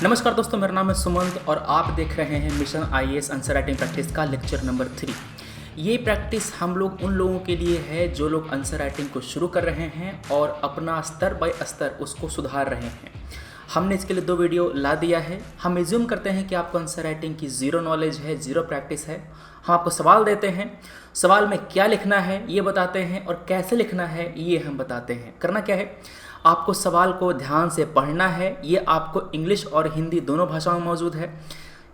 नमस्कार दोस्तों, मेरा नाम है सुमंत और आप देख रहे हैं mission IAS answer writing practice का लेक्चर नंबर 3। ये प्रैक्टिस हम लोग उन लोगों के लिए है जो लोग आंसर राइटिंग को शुरू कर रहे हैं और अपना स्तर बाय स्तर उसको सुधार रहे हैं। हमने इसके लिए 2 वीडियो ला दिया है। हम एज्यूम करते हैं कि आपको आंसर राइटिंग की ज़ीरो नॉलेज है, ज़ीरो प्रैक्टिस है। हम आपको सवाल देते हैं, सवाल में क्या लिखना है ये बताते हैं और कैसे लिखना है ये हम बताते हैं। करना क्या है, आपको सवाल को ध्यान से पढ़ना है। ये आपको इंग्लिश और हिंदी दोनों भाषाओं में मौजूद है।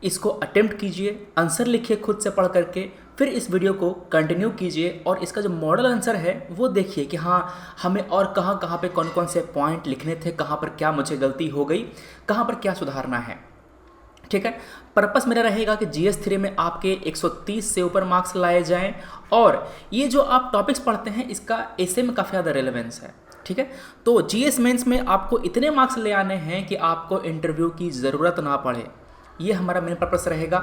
इसको अटेम्प्ट कीजिए, आंसर लिखिए खुद से पढ़ करके, फिर इस वीडियो को कंटिन्यू कीजिए और इसका जो मॉडल आंसर है वो देखिए कि हाँ हमें और कहाँ कहाँ पे कौन कौन से पॉइंट लिखने थे, कहाँ पर क्या मुझे गलती हो गई, कहाँ पर क्या सुधारना है। ठीक है, पर्पस मेरा रहेगा कि जीएस 3 में आपके 130 से ऊपर मार्क्स लाए जाएं और ये जो आप टॉपिक्स पढ़ते हैं इसका एसे में काफ़ी ज़्यादा रेलेवेंस है। ठीक है, तो जीएस मेंस में आपको इतने मार्क्स ले आने हैं कि आपको इंटरव्यू की ज़रूरत ना पड़े। ये हमारा मेन पर्पस रहेगा।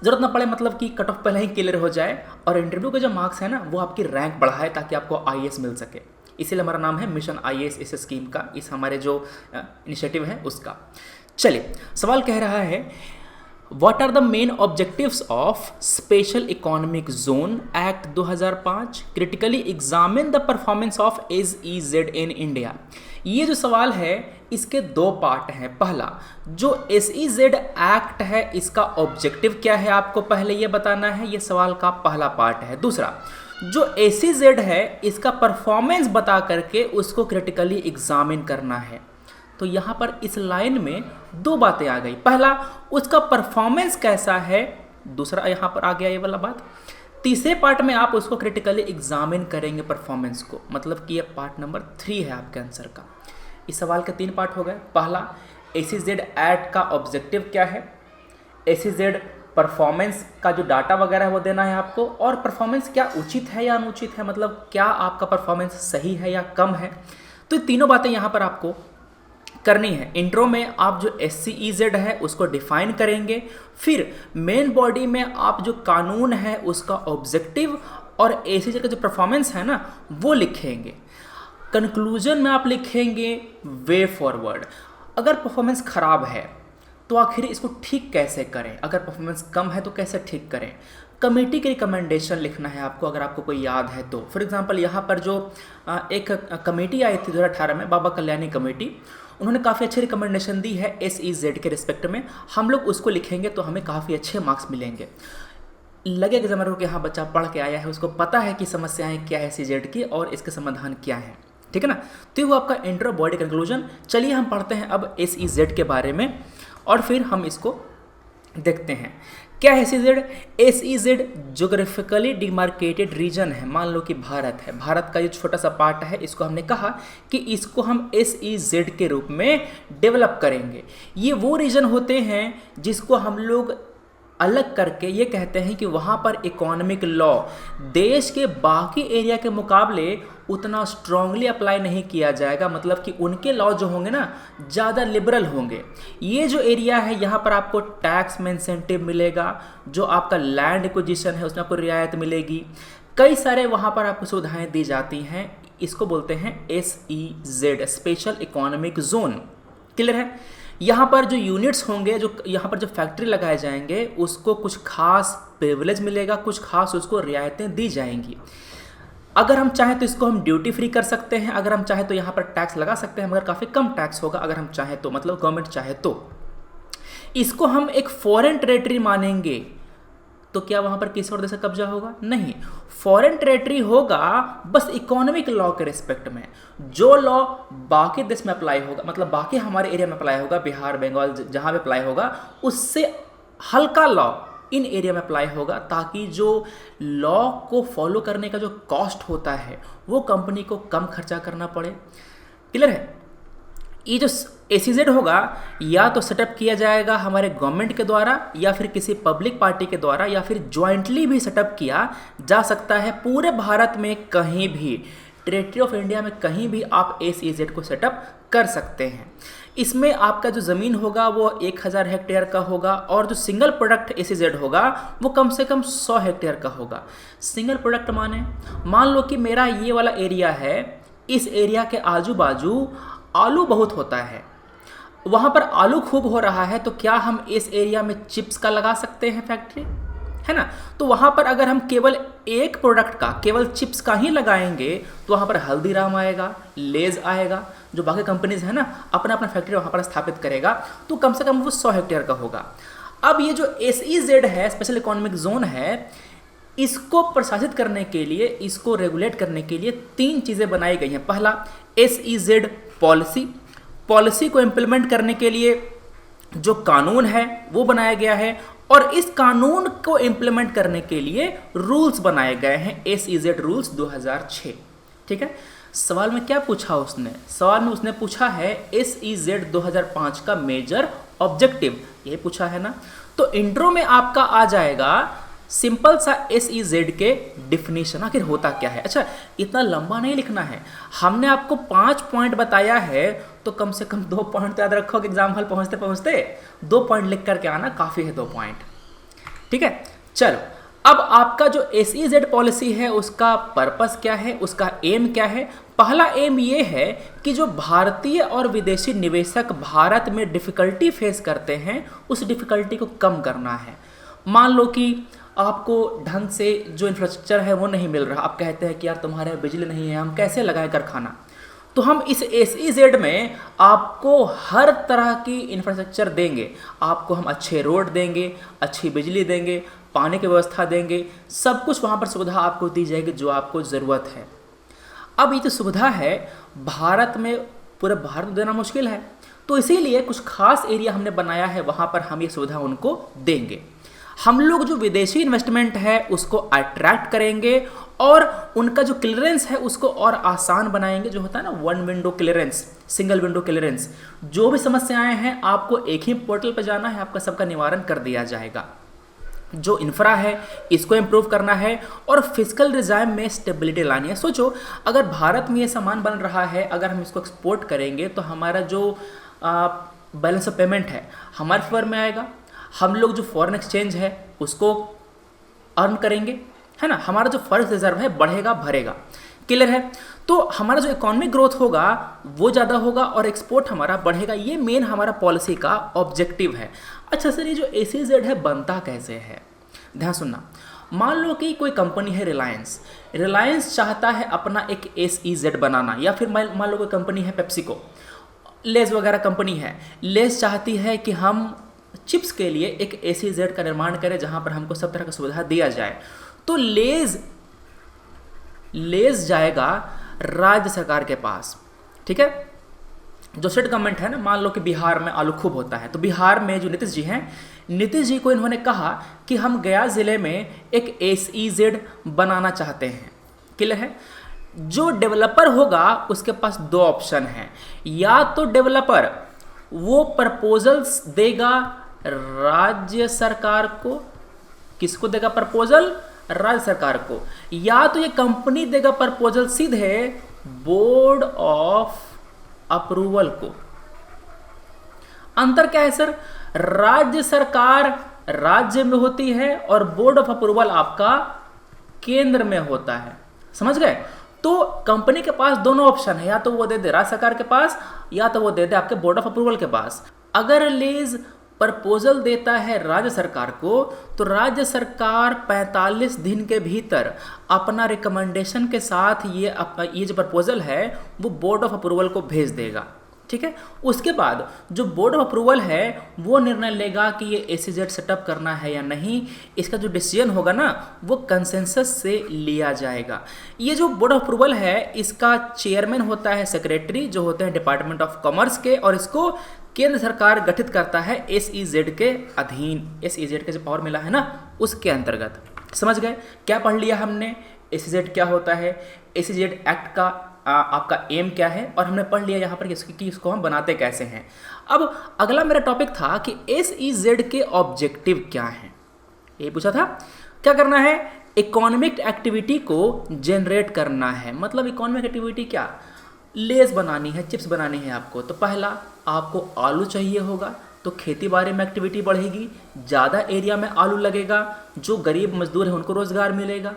ज़रूरत ना पड़े मतलब कि कट ऑफ पहले ही क्लियर हो जाए और इंटरव्यू के जो मार्क्स है ना वो आपकी रैंक बढ़ाए ताकि आपको आईएएस मिल सके। इसीलिए हमारा नाम है मिशन आईएएस इस स्कीम का, इस हमारे जो इनिशिएटिव है उसका। चलिए, सवाल कह रहा है What are the main objectives of Special Economic Zone Act 2005? Critically examine the performance of SEZ in India. ये जो सवाल है इसके 2 पार्ट हैं। पहला, जो SEZ एक्ट है इसका ऑब्जेक्टिव क्या है आपको पहले ये बताना है, ये सवाल का पहला पार्ट है। दूसरा, जो SEZ है इसका परफॉर्मेंस बता करके उसको क्रिटिकली एग्जामिन करना है। तो यहाँ पर इस लाइन में 2 बातें आ गई। पहला, उसका परफॉर्मेंस कैसा है, दूसरा यहाँ पर आ गया ये वाला बात। तीसरे पार्ट में आप उसको क्रिटिकली एग्जामिन करेंगे परफॉर्मेंस को, मतलब कि ये पार्ट नंबर 3 है आपके आंसर का। इस सवाल के 3 पार्ट हो गए। पहला, SEZ एक्ट का ऑब्जेक्टिव क्या है, SEZ परफॉर्मेंस का जो डाटा वगैरह है वो देना है आपको, और परफॉर्मेंस क्या उचित है या अनुचित है, मतलब क्या आपका परफॉर्मेंस सही है या कम है। तो ये तीनों बातें यहाँ पर आपको करनी है। इंट्रो में आप जो SEZ है उसको डिफाइन करेंगे, फिर मेन बॉडी में आप जो कानून है उसका ऑब्जेक्टिव और SEZ का जो परफॉर्मेंस है ना वो लिखेंगे। कंक्लूजन में आप लिखेंगे वे फॉरवर्ड। अगर परफॉर्मेंस खराब है तो आखिर इसको ठीक कैसे करें, अगर परफॉर्मेंस कम है तो कैसे ठीक करें। कमेटी की रिकमेंडेशन लिखना है आपको, अगर आपको कोई याद है तो। फॉर एग्जांपल यहाँ पर जो एक कमेटी आई थी 2018 में, बाबा कल्याणी कमेटी, उन्होंने काफ़ी अच्छी रिकमेंडेशन दी है SEZ के रिस्पेक्ट में। हम लोग उसको लिखेंगे तो हमें काफ़ी अच्छे मार्क्स मिलेंगे। लगेगा जब मेरे को कि हाँ बच्चा पढ़ के आया है, उसको पता है कि समस्याएं क्या है SEZ की और इसके समाधान क्या है। ठीक है ना, तो वो आपका इंट्रो, बॉडी, कंक्लूजन। चलिए हम पढ़ते हैं अब SEZ के बारे में और फिर हम इसको देखते हैं क्या है SEZ। SEZ geographically demarcated region है। मान लो कि भारत है, भारत का ये छोटा सा पार्ट है, इसको हमने कहा कि इसको हम SEZ के रूप में डेवलप करेंगे। ये वो रीजन होते हैं जिसको हम लोग अलग करके ये कहते हैं कि वहाँ पर इकोनॉमिक लॉ देश के बाकी एरिया के मुकाबले उतना स्ट्रांगली अप्लाई नहीं किया जाएगा, मतलब कि उनके लॉ जो होंगे ना ज़्यादा लिबरल होंगे। ये जो एरिया है यहाँ पर आपको टैक्स में इंसेंटिव मिलेगा, जो आपका लैंड एक्विजिशन है उसमें आपको रियायत मिलेगी, कई सारे वहाँ पर आपको सुविधाएँ दी जाती हैं। इसको बोलते हैं SEZ, special economic zone. Clear है। यहाँ पर जो यूनिट्स होंगे, जो यहाँ पर जो फैक्ट्री लगाए जाएंगे उसको कुछ खास प्रिविलेज मिलेगा, कुछ खास उसको रियायतें दी जाएंगी। अगर हम चाहें तो इसको हम ड्यूटी फ्री कर सकते हैं, अगर हम चाहें तो यहाँ पर टैक्स लगा सकते हैं, मगर काफ़ी कम टैक्स होगा अगर हम चाहें तो, मतलब गवर्नमेंट चाहे तो। इसको हम एक फॉरेन टेरेटरी मानेंगे तो क्या वहाँ पर किसी और देश का कब्जा होगा? नहीं, फॉरेन टेरेटरी होगा बस इकोनॉमिक लॉ के रिस्पेक्ट में। जो लॉ बाकी देश में अप्लाई होगा, मतलब बाकी हमारे एरिया में अप्लाई होगा, बिहार, बंगाल, जहाँ भी अप्लाई होगा, उससे हल्का लॉ इन एरिया में अप्लाई होगा, ताकि जो लॉ को फॉलो करने का जो कॉस्ट होता है वो कंपनी को कम खर्चा करना पड़े। क्लियर है। ये जो SEZ होगा या तो सेटअप किया जाएगा हमारे गवर्नमेंट के द्वारा या फिर किसी पब्लिक पार्टी के द्वारा या फिर ज्वाइंटली भी सेटअप किया जा सकता है। पूरे भारत में कहीं भी, टेरिटरी ऑफ इंडिया में कहीं भी आप SEZ को सेटअप कर सकते हैं। इसमें आपका जो ज़मीन होगा वो 1000 हेक्टेयर का होगा और जो सिंगल प्रोडक्ट SEZ होगा वो कम से कम 100 हेक्टेयर का होगा। सिंगल प्रोडक्ट माने, मान लो कि मेरा ये वाला एरिया है, इस एरिया के आजू बाजू आलू बहुत होता है। वहाँ पर आलू खूब हो रहा है, तो क्या हम इस एरिया में चिप्स का लगा सकते हैं फैक्ट्री, है ना। तो वहाँ पर अगर हम केवल एक प्रोडक्ट का, केवल चिप्स का ही लगाएंगे, तो वहाँ पर हल्दीराम आएगा, लेज आएगा, जो बाकी कंपनीज है ना, अपना अपना फैक्ट्री वहाँ पर स्थापित करेगा, तो कम से कम वो 100 हेक्टेयर का होगा। अब ये जो SEZ है, स्पेशल इकोनॉमिक जोन है, इसको प्रशासित करने के लिए, इसको रेगुलेट करने के लिए 3 चीज़ें बनाई गई हैं। पहला, SEZ पॉलिसी, पॉलिसी को इम्प्लीमेंट करने के लिए जो कानून है वो बनाया गया है, और इस कानून को इम्प्लीमेंट करने के लिए रूल्स बनाए गए हैं, SEZ रूल्स 2006। ठीक है। सवाल में क्या पूछा उसने, सवाल में उसने पूछा है SEZ 2005 का मेजर ऑब्जेक्टिव, ये पूछा है ना। तो इंट्रो में आपका आ जाएगा सिंपल सा SEZ के डिफिनीशन, आखिर होता क्या है। अच्छा, इतना लंबा नहीं लिखना है, हमने आपको 5 पॉइंट बताया है, तो कम से कम 2 पॉइंट तो याद रखो कि एग्जाम हॉल पहुंचते पहुंचते 2 पॉइंट लिख करके आना काफ़ी है, 2 पॉइंट। ठीक है, चलो अब आपका जो SEZ पॉलिसी है उसका पर्पस क्या है, उसका एम क्या है। पहला एम ये है कि जो भारतीय और विदेशी निवेशक भारत में डिफ़िकल्टी फेस करते हैं, उस डिफ़िकल्टी को कम करना है। मान लो कि आपको ढंग से जो इंफ्रास्ट्रक्चर है वो नहीं मिल रहा, आप कहते हैं कि यार तुम्हारे यहाँ बिजली नहीं है, हम कैसे लगाएं कारखाना। तो हम इस SEZ में आपको हर तरह की इंफ्रास्ट्रक्चर देंगे, आपको हम अच्छे रोड देंगे, अच्छी बिजली देंगे, पानी की व्यवस्था देंगे, सब कुछ वहाँ पर सुविधा आपको दी जाएगी जो आपको ज़रूरत है। अब ये जो सुविधा है भारत में, पूरे भारत में देना मुश्किल है, तो इसीलिए कुछ खास एरिया हमने बनाया है, वहाँ पर हम ये सुविधा उनको देंगे। हम लोग जो विदेशी इन्वेस्टमेंट है उसको अट्रैक्ट करेंगे, और उनका जो क्लियरेंस है उसको और आसान बनाएंगे, जो होता है ना 1 window clearance, single window clearance. जो भी समस्याएं हैं आपको एक ही पोर्टल पर जाना है, आपका सबका निवारण कर दिया जाएगा। जो इंफ्रा है इसको इम्प्रूव करना है, और फिजिकल रिजाइम में स्टेबिलिटी लानी है। सोचो अगर भारत में ये सामान बन रहा है, अगर हम इसको एक्सपोर्ट करेंगे तो हमारा जो बैलेंस ऑफ पेमेंट है हमारे फेवर में आएगा, हम लोग जो फॉरेन एक्सचेंज है उसको अर्न करेंगे, है ना, हमारा जो फॉरेक्स रिजर्व है बढ़ेगा भरेगा, क्लियर है। तो हमारा जो इकोनॉमिक ग्रोथ होगा वो ज़्यादा होगा और एक्सपोर्ट हमारा बढ़ेगा, ये मेन हमारा पॉलिसी का ऑब्जेक्टिव है। अच्छा सर, ये जो SEZ है बनता कैसे है, ध्यान सुनना। मान लो कि कोई कंपनी है रिलायंस, रिलायंस चाहता है अपना एक SEZ बनाना, या फिर मान लो कोई कंपनी है पेप्सिको, लेज वगैरह कंपनी है, लेज चाहती है कि हम चिप्स के लिए एक SEZ का निर्माण करें जहां पर हमको सब तरह का सुविधा दिया जाए। तो लेज जाएगा राज्य सरकार के पास, ठीक है। जो स्टेट गवर्नमेंट है ना, मान लो कि बिहार में आलू खूब होता है, तो बिहार में जो नीतीश जी हैं, नीतीश जी को इन्होंने कहा कि हम गया ज़िले में एक SEZ बनाना चाहते हैं, क्लियर है। जो डेवलपर होगा उसके पास 2 ऑप्शन हैं, या तो डेवलपर वो प्रपोजल्स देगा राज्य सरकार को, किसको देगा प्रपोजल, राज्य सरकार को, या तो ये कंपनी देगा प्रपोजल सीधे बोर्ड ऑफ अप्रूवल को। अंतर क्या है सर, राज्य सरकार राज्य में होती है और बोर्ड ऑफ अप्रूवल आपका केंद्र में होता है, समझ गए। तो कंपनी के पास दोनों ऑप्शन है, या तो वो दे दे राज्य सरकार के पास, या तो वो दे दे आपके बोर्ड ऑफ अप्रूवल के पास। अगर लेज प्रपोजल देता है राज्य सरकार को, तो राज्य सरकार 45 दिन के भीतर अपना रिकमेंडेशन के साथ ये जो प्रपोजल है वो बोर्ड ऑफ अप्रूवल को भेज देगा, ठीक है। उसके बाद जो बोर्ड ऑफ अप्रूवल है वो निर्णय लेगा कि ये SEZ सेटअप करना है या नहीं। इसका जो डिसीजन होगा ना वो कंसेंसस से लिया जाएगा। ये जो बोर्ड ऑफ अप्रूवल है इसका चेयरमैन होता है सेक्रेटरी, जो होते हैं डिपार्टमेंट ऑफ कॉमर्स के, और इसको केंद्र सरकार गठित करता है SEZ के अधीन। SEZ के जो पावर मिला है ना उसके अंतर्गत, समझ गए। क्या पढ़ लिया हमने, SEZ क्या होता है, SEZ एक्ट का आपका एम क्या है, और हमने पढ़ लिया यहाँ पर कि इसको हम बनाते कैसे हैं। अब अगला मेरा टॉपिक था कि SEZ के ऑब्जेक्टिव क्या हैं, ये पूछा था। क्या करना है, इकोनॉमिक एक्टिविटी को जनरेट करना है। मतलब इकोनॉमिक एक्टिविटी क्या, लेस बनानी है, चिप्स बनानी है आपको, तो पहला आपको आलू चाहिए होगा, तो खेती बाड़ी में एक्टिविटी बढ़ेगी, ज़्यादा एरिया में आलू लगेगा, जो गरीब मजदूर हैं उनको रोज़गार मिलेगा।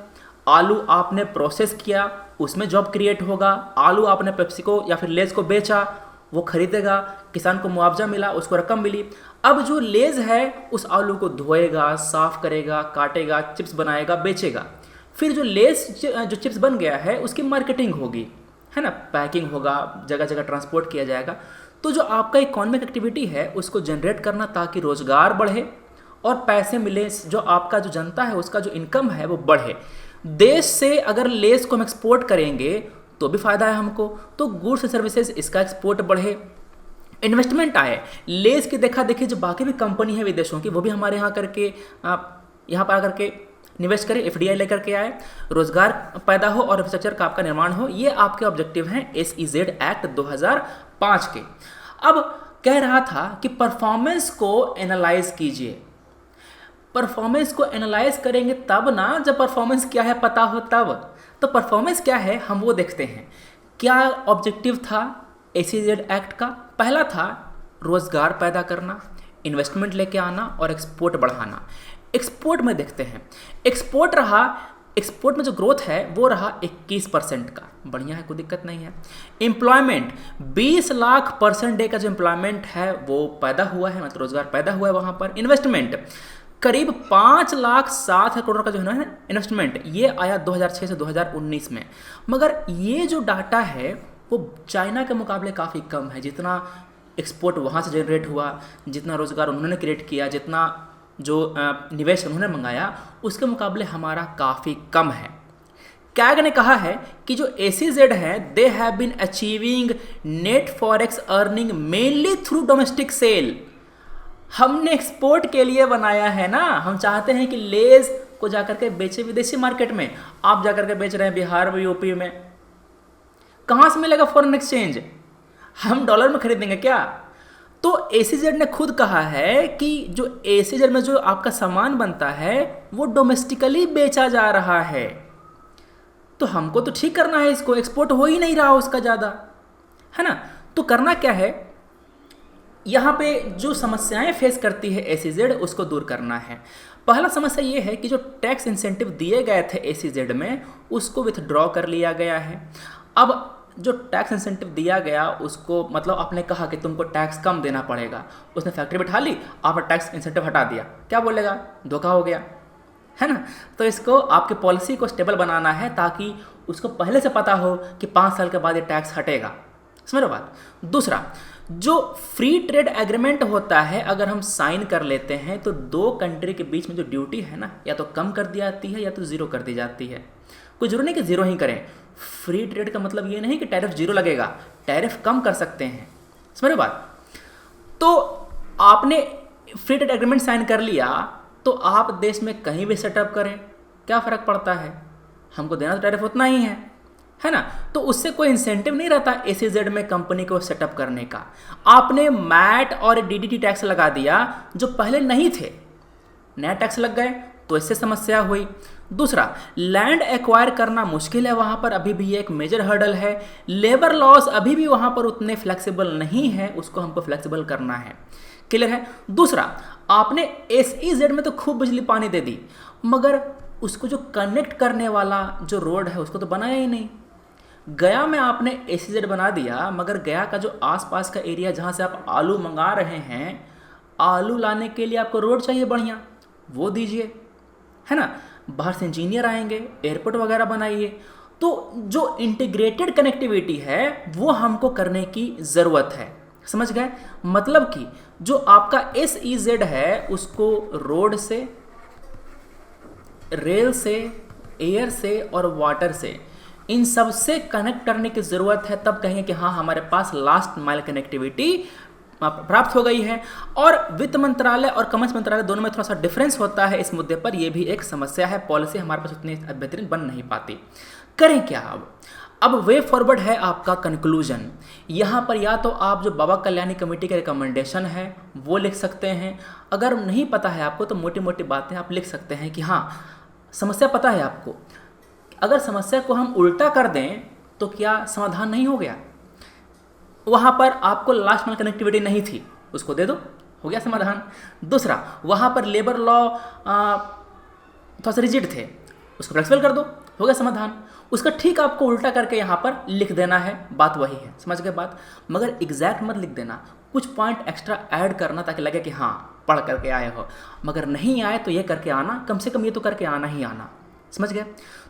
आलू आपने प्रोसेस किया, उसमें जॉब क्रिएट होगा। आलू आपने पेप्सिको या फिर लेज को बेचा, वो खरीदेगा, किसान को मुआवजा मिला, उसको रकम मिली। अब जो लेज है उस आलू को धोएगा, साफ करेगा, काटेगा, चिप्स बनाएगा, बेचेगा। फिर जो लेस जो चिप्स बन गया है उसकी मार्केटिंग होगी, है ना, पैकिंग होगा, जगह जगह ट्रांसपोर्ट किया जाएगा। तो जो आपका इकोनॉमिक एक्टिविटी है उसको जनरेट करना ताकि रोजगार बढ़े और पैसे मिले, जो आपका जो जनता है उसका जो इनकम है वो बढ़े। देश से अगर लेस को हम एक्सपोर्ट करेंगे तो भी फायदा है हमको, तो गुड्स एंड सर्विसेज इसका एक्सपोर्ट बढ़े, इन्वेस्टमेंट आए, लेस की देखा देखी जो बाकी भी कंपनी है विदेशों की वो भी हमारे यहाँ करके यहाँ पर आकर के निवेश करें, एफडीआई लेकर के आए, रोजगार पैदा हो और इंफ्रास्ट्रक्चर का आपका निर्माण हो। ये आपके ऑब्जेक्टिव हैं SEZ एक्ट 2005 के। अब कह रहा था कि परफॉर्मेंस को एनालाइज कीजिए। परफॉर्मेंस को एनालाइज करेंगे तब ना, जब परफॉर्मेंस क्या है पता हो तब। तो परफॉर्मेंस क्या है हम वो देखते हैं। क्या ऑब्जेक्टिव था SEZ एक्ट का? पहला था रोजगार पैदा करना, इन्वेस्टमेंट लेके आना और एक्सपोर्ट बढ़ाना। एक्सपोर्ट में देखते हैं, एक्सपोर्ट में जो ग्रोथ है वो रहा 21% का, बढ़िया है, कोई दिक्कत नहीं है। एम्प्लॉयमेंट 20 लाख % डे का जो एम्प्लॉयमेंट है वो पैदा हुआ है, मतलब रोजगार पैदा हुआ है वहाँ पर। इन्वेस्टमेंट करीब 5,07,000 करोड़ का जो है ना इन्वेस्टमेंट, ये आया 2006 से 2019 में। मगर ये जो डाटा है वो चाइना के मुकाबले काफ़ी कम है। जितना एक्सपोर्ट वहाँ से जनरेट हुआ, जितना रोजगार उन्होंने क्रिएट किया, जितना जो निवेश उन्होंने मंगाया, उसके मुकाबले हमारा काफ़ी कम है। कैग ने कहा है कि जो SEZ है they have been achieving net forex earning mainly through domestic sale. हमने एक्सपोर्ट के लिए बनाया है ना, हम चाहते हैं कि लेज को जाकर के बेचे विदेशी मार्केट में। आप जाकर के बेच रहे हैं बिहार में, यूपी में, कहाँ से मिलेगा फॉरेन एक्सचेंज? हम डॉलर में खरीदेंगे क्या? तो SEZ ने खुद कहा है कि जो SEZ में जो आपका सामान बनता है वो डोमेस्टिकली बेचा जा रहा है। तो हमको तो ठीक करना है इसको, एक्सपोर्ट हो ही नहीं रहा उसका ज़्यादा, है ना। तो करना क्या है, यहाँ पे जो समस्याएं फेस करती है SEZ उसको दूर करना है। पहला समस्या ये है कि जो टैक्स इंसेंटिव दिए गए थे SEZ में उसको विथड्रॉ कर लिया गया है। अब जो टैक्स इंसेंटिव दिया गया उसको, मतलब आपने कहा कि तुमको टैक्स कम देना पड़ेगा, उसने फैक्ट्री बिठा ली, आपने टैक्स इंसेंटिव हटा दिया, क्या बोलेगा? धोखा हो गया, है ना। तो इसको आपकी पॉलिसी को स्टेबल बनाना है ताकि उसको पहले से पता हो कि 5 साल के बाद ये टैक्स हटेगा। समझ बात। दूसरा, जो फ्री ट्रेड एग्रीमेंट होता है अगर हम साइन कर लेते हैं तो दो कंट्री के बीच में जो ड्यूटी है ना, या तो कम कर दी जाती है या तो ज़ीरो कर दी जाती है। कोई जरूरी नहीं कि ज़ीरो ही करें। फ्री ट्रेड का मतलब ये नहीं कि टैरिफ जीरो लगेगा, टैरिफ कम कर सकते हैं। समझ बात। तो आपने फ्री ट्रेड एग्रीमेंट साइन कर लिया तो आप देश में कहीं भी सेटअप करें, क्या फ़र्क पड़ता है? हमको देना तो टैरिफ उतना ही है ना। तो उससे कोई इंसेंटिव नहीं रहता SEZ में कंपनी को सेटअप करने का। आपने मैट और DDT टैक्स लगा दिया जो पहले नहीं थे, नया टैक्स लग गए तो इससे समस्या हुई। दूसरा, लैंड एक्वायर करना मुश्किल है वहाँ पर, अभी भी एक मेजर हर्डल है। लेबर लॉस अभी भी वहाँ पर उतने फ्लेक्सिबल नहीं है, उसको हमको फ्लेक्सिबल करना है। क्लियर है। दूसरा, आपने SEZ में तो खूब बिजली पानी दे दी, मगर उसको जो कनेक्ट करने वाला जो रोड है उसको तो बनाया ही नहीं। गया में आपने SEZ बना दिया, मगर गया का जो आसपास का एरिया जहाँ से आप आलू मंगा रहे हैं, आलू लाने के लिए आपको रोड चाहिए बढ़िया, वो दीजिए, है ना। बाहर से इंजीनियर आएंगे, एयरपोर्ट वगैरह बनाइए। तो जो इंटीग्रेटेड कनेक्टिविटी है वो हमको करने की ज़रूरत है। समझ गए? मतलब कि जो आपका SEZ है उसको रोड से, रेल से, एयर से और वाटर से, इन सब से कनेक्ट करने की ज़रूरत है। तब कहेंगे कि हाँ हमारे पास लास्ट माइल कनेक्टिविटी प्राप्त हो गई है। और वित्त मंत्रालय और कॉमर्स मंत्रालय दोनों में थोड़ा सा डिफरेंस होता है इस मुद्दे पर, यह भी एक समस्या है। पॉलिसी हमारे पास उतनी बेहतरीन बन नहीं पाती। करें क्या अब वे फॉरवर्ड है आपका कंक्लूजन। यहाँ पर या तो आप जो बाबा कल्याणी कमेटी के रिकमेंडेशन है वो लिख सकते हैं। अगर नहीं पता है आपको तो मोटी मोटी बातें आप लिख सकते हैं कि हाँ समस्या पता है आपको। अगर समस्या को हम उल्टा कर दें तो क्या समाधान नहीं हो गया? वहाँ पर आपको लास्ट माइल कनेक्टिविटी नहीं थी, उसको दे दो, हो गया समाधान। दूसरा, वहाँ पर लेबर लॉ थोड़ा सा रिजिड थे, उसको फ्लेक्सिबल कर दो, हो गया समाधान। उसका ठीक आपको उल्टा करके यहाँ पर लिख देना है, बात वही है, समझ गए बात। मगर एग्जैक्ट मत लिख देना, कुछ पॉइंट एक्स्ट्रा ऐड करना ताकि लगे कि हाँ पढ़ करके आए हो। मगर नहीं आए तो ये करके आना, कम से कम ये तो करके आना ही आना, समझ गए।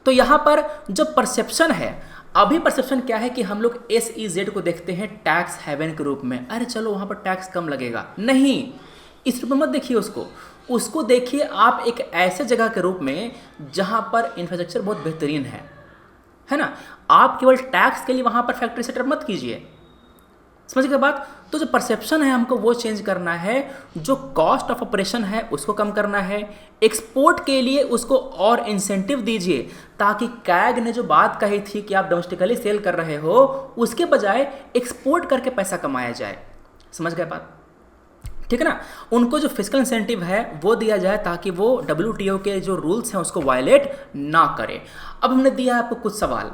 तो यहाँ पर जो परसेप्शन है, अभी परसेप्शन क्या है कि हम लोग SEZ को देखते हैं टैक्स हेवन के रूप में। अरे चलो वहाँ पर टैक्स कम लगेगा, नहीं, इस रूप में मत देखिए उसको देखिए आप एक ऐसे जगह के रूप में जहाँ पर इंफ्रास्ट्रक्चर बहुत बेहतरीन है ना। आप केवल टैक्स के लिए वहाँ पर फैक्ट्री सेटअप मत कीजिए, समझ गए बात। तो जो परसेप्शन है हमको वो चेंज करना है, जो कॉस्ट ऑफ ऑपरेशन है उसको कम करना है, एक्सपोर्ट के लिए उसको और इंसेंटिव दीजिए ताकि कैग ने जो बात कही थी कि आप डोमेस्टिकली सेल कर रहे हो उसके बजाय एक्सपोर्ट करके पैसा कमाया जाए, समझ गए बात, ठीक है ना। उनको जो फिजिकल इंसेंटिव है वो दिया जाए ताकि वो WTO के जो रूल्स हैं उसको वायलेट ना करे। अब हमने दिया आपको कुछ सवाल,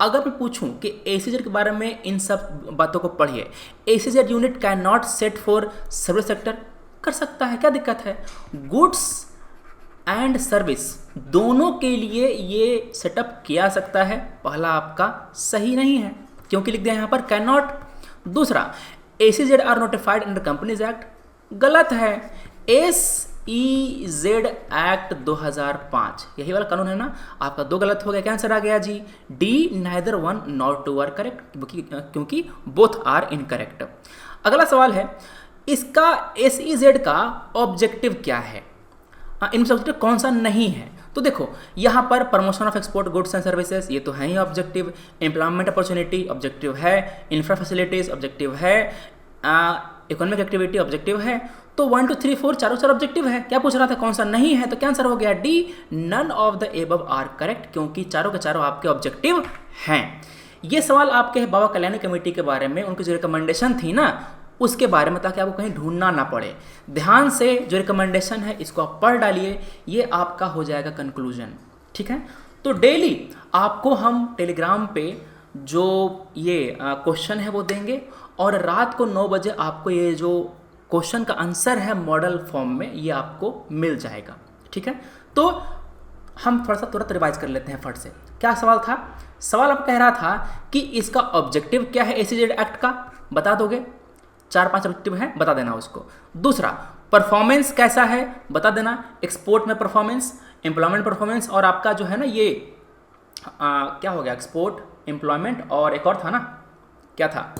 अगर मैं पूछूं कि SEZ के बारे में इन सब बातों को पढ़िए, SEZ unit can not set for service sector, कर सकता है, क्या दिक्कत है। गुड्स एंड सर्विस दोनों के लिए ये सेटअप किया सकता है, पहला आपका सही नहीं है क्योंकि लिख दिया यहाँ पर कैन नॉट। दूसरा SEZ are notified under Companies Act, गलत है। SEZ एक्ट 2005 यही वाला कानून है ना, आपका दो गलत हो गया, क्या आंसर आ गया जी, D neither one not two are correct, क्योंकि बोथ आर इनकरेक्ट। अगला सवाल है, इसका SEZ का ऑब्जेक्टिव क्या है, इनमें ऑब्जेक्टिव कौन सा नहीं है। तो देखो यहाँ पर promotion of export goods and services ये तो है ही ऑब्जेक्टिव, एम्प्लॉयमेंट अपॉर्चुनिटी ऑब्जेक्टिव है, इंफ्रा फैसिलिटीज ऑब्जेक्टिव है, इकोनॉमिक एक्टिविटी ऑब्जेक्टिव है। तो 1 2 3 4 चारों चार ऑब्जेक्टिव है, क्या पूछ रहा था कौन सा नहीं है, तो क्या आंसर हो गया D none of the above are correct, क्योंकि चारों के चारों आपके ऑब्जेक्टिव हैं। ये सवाल आपके बाबा कल्याणी कमेटी के बारे में, उनकी जो रिकमेंडेशन थी ना उसके बारे में, ताकि आपको कहीं ढूंढना ना पड़े। ध्यान से जो रिकमेंडेशन है इसको आप पढ़ डालिए, ये आपका हो जाएगा कंक्लूजन, ठीक है। तो डेली आपको हम टेलीग्राम पे जो ये क्वेश्चन है वो देंगे और रात को 9 बजे आपको ये जो क्वेश्चन का आंसर है मॉडल फॉर्म में ये आपको मिल जाएगा, ठीक है। तो हम थोड़ा सा तुरंत रिवाइज कर लेते हैं फट से। क्या सवाल था, सवाल आप कह रहा था कि इसका ऑब्जेक्टिव क्या है SEZ एक्ट का, बता दोगे, 4-5 ऑब्जेक्टिव है बता देना उसको। दूसरा परफॉर्मेंस कैसा है बता देना, एक्सपोर्ट में परफॉर्मेंस, एम्प्लॉयमेंट परफॉर्मेंस, और आपका जो है ना ये क्या हो गया, एक्सपोर्ट, एम्प्लॉयमेंट और एक और था ना, क्या था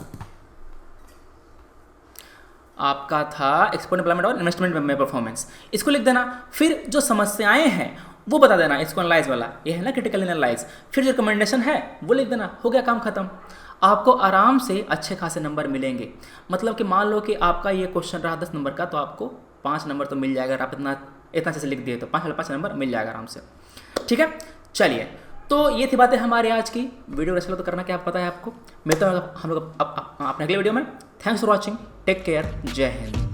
आपका, था एक्सपोर्ट, एम्प्लॉयमेंट और इन्वेस्टमेंट में परफॉर्मेंस, इसको लिख देना। फिर जो समस्याएं हैं वो बता देना, इसको एनालाइज वाला ये है ना, क्रिटिकल एनालाइज। फिर जो रिकमेंडेशन है वो लिख देना, हो गया काम खत्म। आपको आराम से अच्छे खासे नंबर मिलेंगे। मतलब कि मान लो कि आपका ये क्वेश्चन रहा 10 नंबर का, तो आपको 5 नंबर तो मिल जाएगा। अगर आप इतना अच्छे से लिख दिए तो 5 नंबर मिल जाएगा आराम से, ठीक है। चलिए, तो ये थी बातें हमारी आज की। वीडियो अच्छा लगा तो करना क्या पता है आपको। मिलते हैं हम लोग अपने अगले वीडियो में। Thanks for watching, take care, Jai Hind.